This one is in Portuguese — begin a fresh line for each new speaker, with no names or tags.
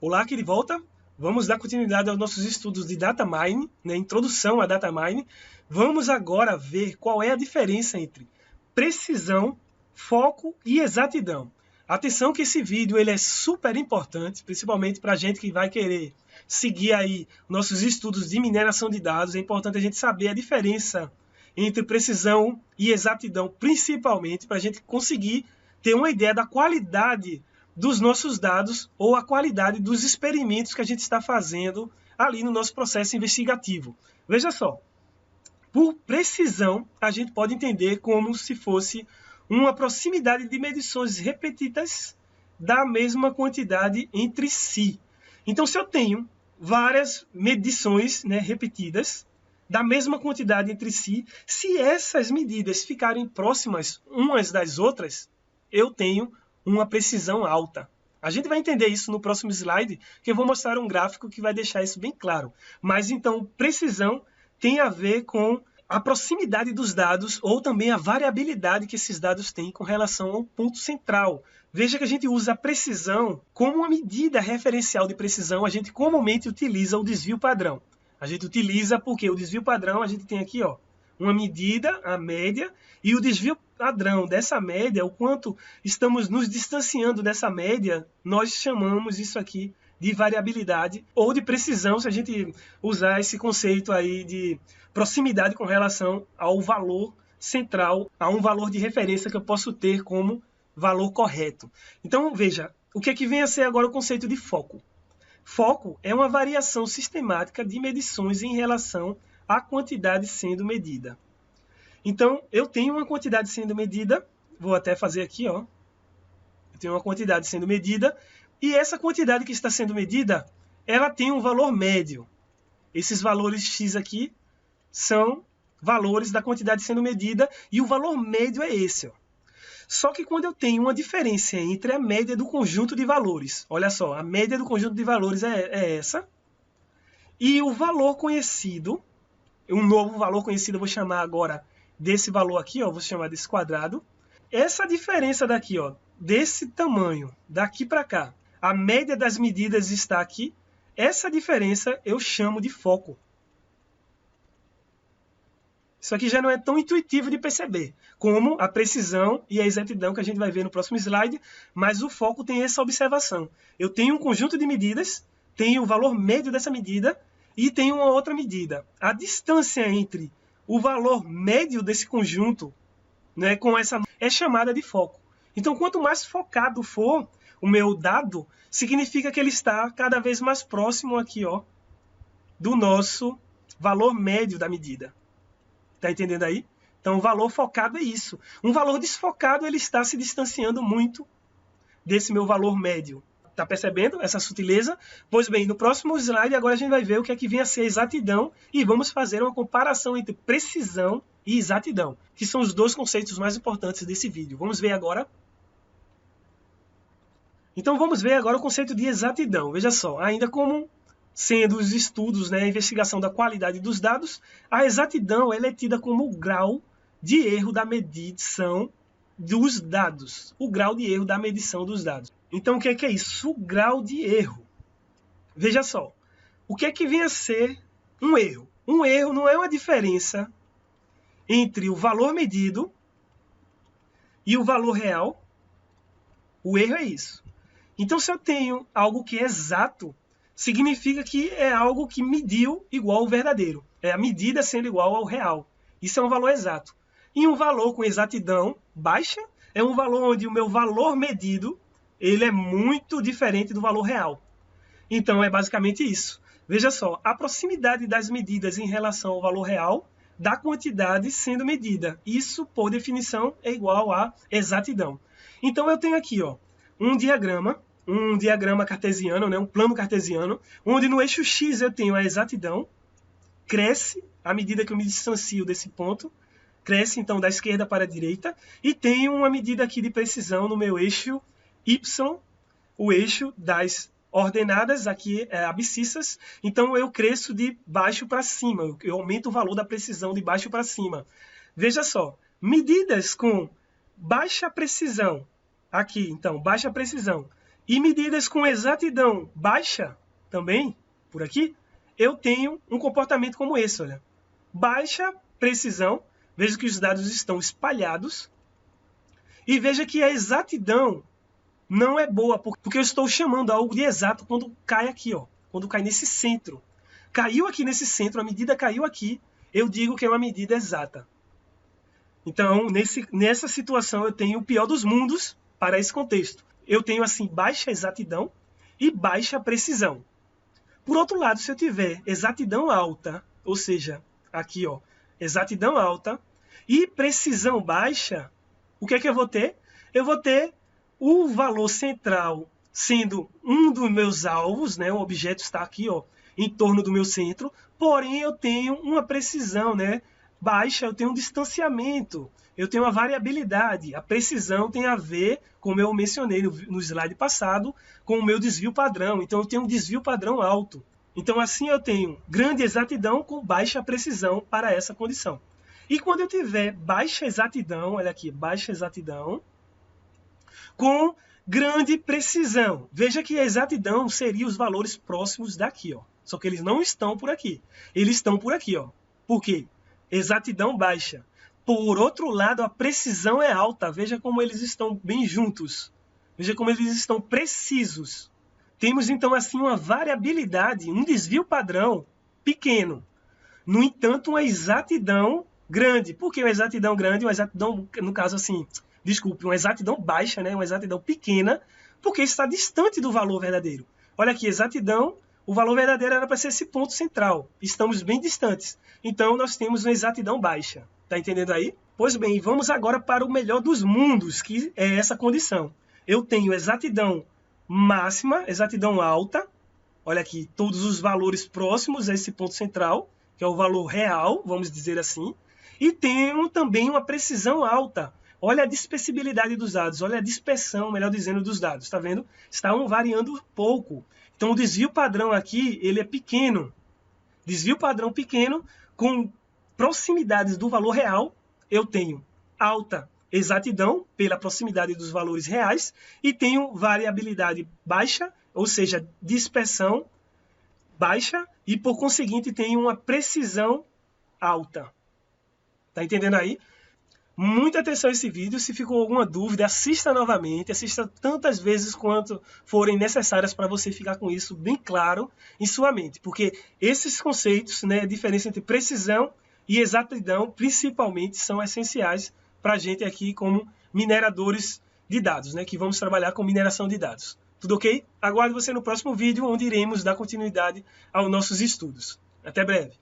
Olá, aqui de volta. Vamos dar continuidade aos nossos estudos de Data Mining, introdução a Data Mining. Vamos agora ver qual é a diferença entre precisão, foco e exatidão. Atenção que esse vídeo ele é super importante, principalmente para a gente que vai querer seguir aí nossos estudos de mineração de dados. É importante a gente saber a diferença entre precisão e exatidão, principalmente para a gente conseguir ter uma ideia da qualidade dos nossos dados ou a qualidade dos experimentos que a gente está fazendo ali no nosso processo investigativo. Veja só, por precisão, a gente pode entender como se fosse uma proximidade de medições repetidas da mesma quantidade entre si. Então, se eu tenho várias medições repetidas da mesma quantidade entre si, se essas medidas ficarem próximas umas das outras, eu tenho uma precisão alta. A gente vai entender isso no próximo slide, que eu vou mostrar um gráfico que vai deixar isso bem claro. Mas então, precisão tem a ver com a proximidade dos dados ou também a variabilidade que esses dados têm com relação ao ponto central. Veja que a gente usa a precisão como uma medida referencial de precisão. A gente comumente utiliza o desvio padrão. A gente utiliza porque o desvio padrão a gente tem aqui, uma medida, a média, e o desvio padrão dessa média, o quanto estamos nos distanciando dessa média, nós chamamos isso aqui de variabilidade ou de precisão, se a gente usar esse conceito aí de proximidade com relação ao valor central, a um valor de referência que eu posso ter como valor correto. Então, veja, o que vem a ser agora o conceito de foco? Foco é uma variação sistemática de medições em relação à quantidade sendo medida. Então, eu tenho uma quantidade sendo medida, vou até fazer aqui, eu tenho uma quantidade sendo medida, e essa quantidade que está sendo medida, ela tem um valor médio. Esses valores X aqui são valores da quantidade sendo medida, e o valor médio é esse. Só que quando eu tenho uma diferença entre a média do conjunto de valores, olha só, a média do conjunto de valores é essa, e o valor conhecido, um novo valor conhecido, eu vou chamar agora desse valor aqui, vou chamar desse quadrado. Essa diferença daqui, desse tamanho, daqui para cá, a média das medidas está aqui, essa diferença eu chamo de foco. Isso aqui já não é tão intuitivo de perceber, como a precisão e a exatidão que a gente vai ver no próximo slide, mas o foco tem essa observação. Eu tenho um conjunto de medidas, tenho o valor médio dessa medida e tenho uma outra medida. A distância entre o valor médio desse conjunto com essa é chamada de foco. Então, quanto mais focado for o meu dado, significa que ele está cada vez mais próximo aqui, do nosso valor médio da medida. Tá entendendo aí? Então, o valor focado é isso. Um valor desfocado, ele está se distanciando muito desse meu valor médio. Tá percebendo essa sutileza? Pois bem, no próximo slide, agora a gente vai ver o que é que vem a ser exatidão e vamos fazer uma comparação entre precisão e exatidão, que são os dois conceitos mais importantes desse vídeo. Vamos ver agora. Então, vamos ver agora o conceito de exatidão. Veja só, ainda como sendo os estudos, a investigação da qualidade dos dados, a exatidão ela é tida como o grau de erro da medição dos dados. O grau de erro da medição dos dados. Então, o que é isso? O grau de erro. Veja só, o que é que vem a ser um erro? Um erro não é uma diferença entre o valor medido e o valor real. O erro é isso. Então, se eu tenho algo que é exato, significa que é algo que mediu igual ao verdadeiro. É a medida sendo igual ao real. Isso é um valor exato. E um valor com exatidão baixa é um valor onde o meu valor medido ele é muito diferente do valor real. Então, é basicamente isso. Veja só, a proximidade das medidas em relação ao valor real da quantidade sendo medida. Isso, por definição, é igual a exatidão. Então, eu tenho aqui um diagrama cartesiano, um plano cartesiano, onde no eixo X eu tenho a exatidão, cresce à medida que eu me distancio desse ponto, cresce então da esquerda para a direita, e tenho uma medida aqui de precisão no meu eixo Y, o eixo das ordenadas aqui abscissas, então eu cresço de baixo para cima, eu aumento o valor da precisão de baixo para cima. Veja só, medidas com baixa precisão, aqui então, baixa precisão, E medidas com exatidão baixa, também, por aqui, eu tenho um comportamento como esse, olha. Baixa precisão, veja que os dados estão espalhados, e veja que a exatidão não é boa, porque eu estou chamando algo de exato quando cai aqui, ó, quando cai nesse centro. Caiu aqui nesse centro, a medida caiu aqui, eu digo que é uma medida exata. Então, nessa situação, eu tenho o pior dos mundos para esse contexto. Eu tenho, assim, baixa exatidão e baixa precisão. Por outro lado, se eu tiver exatidão alta, ou seja, aqui, ó, exatidão alta e precisão baixa, o que é que eu vou ter? Eu vou ter o valor central sendo um dos meus alvos, né? O objeto está aqui, ó, em torno do meu centro, porém eu tenho uma precisão, né, baixa, eu tenho um distanciamento, eu tenho uma variabilidade. A precisão tem a ver, como eu mencionei no slide passado, com o meu desvio padrão. Então eu tenho um desvio padrão alto. Então assim eu tenho grande exatidão com baixa precisão para essa condição. E quando eu tiver baixa exatidão, olha aqui, baixa exatidão com grande precisão. Veja que a exatidão seria os valores próximos daqui, ó. Só que eles não estão por aqui. Eles estão por aqui, ó. Por quê? Exatidão baixa. Por outro lado, a precisão é alta. Veja como eles estão bem juntos. Veja como eles estão precisos. Temos, então, assim, uma variabilidade, um desvio padrão pequeno. No entanto, uma exatidão grande. Por que uma exatidão grande? Uma exatidão, no caso, assim, desculpe, uma exatidão baixa, né? Uma exatidão pequena, porque está distante do valor verdadeiro. Olha aqui, exatidão, o valor verdadeiro era para ser esse ponto central. Estamos bem distantes. Então, nós temos uma exatidão baixa. Está entendendo aí? Pois bem, vamos agora para o melhor dos mundos, que é essa condição. Eu tenho exatidão máxima, exatidão alta. Olha aqui, todos os valores próximos a esse ponto central, que é o valor real, vamos dizer assim. E tenho também uma precisão alta. Olha a dispersibilidade dos dados, olha a dispersão, melhor dizendo, dos dados. Está vendo? Estão variando pouco. Então, o desvio padrão aqui, ele é pequeno. Desvio padrão pequeno, com proximidades do valor real, eu tenho alta exatidão pela proximidade dos valores reais e tenho variabilidade baixa, ou seja, dispersão baixa e, por conseguinte, tenho uma precisão alta. Tá entendendo aí? Muita atenção a esse vídeo. Se ficou alguma dúvida, assista novamente, assista tantas vezes quanto forem necessárias para você ficar com isso bem claro em sua mente, porque esses conceitos, né, a diferença entre precisão e exatidão, principalmente, são essenciais para a gente aqui como mineradores de dados, né, que vamos trabalhar com mineração de dados. Tudo ok? Aguardo você no próximo vídeo, onde iremos dar continuidade aos nossos estudos. Até breve!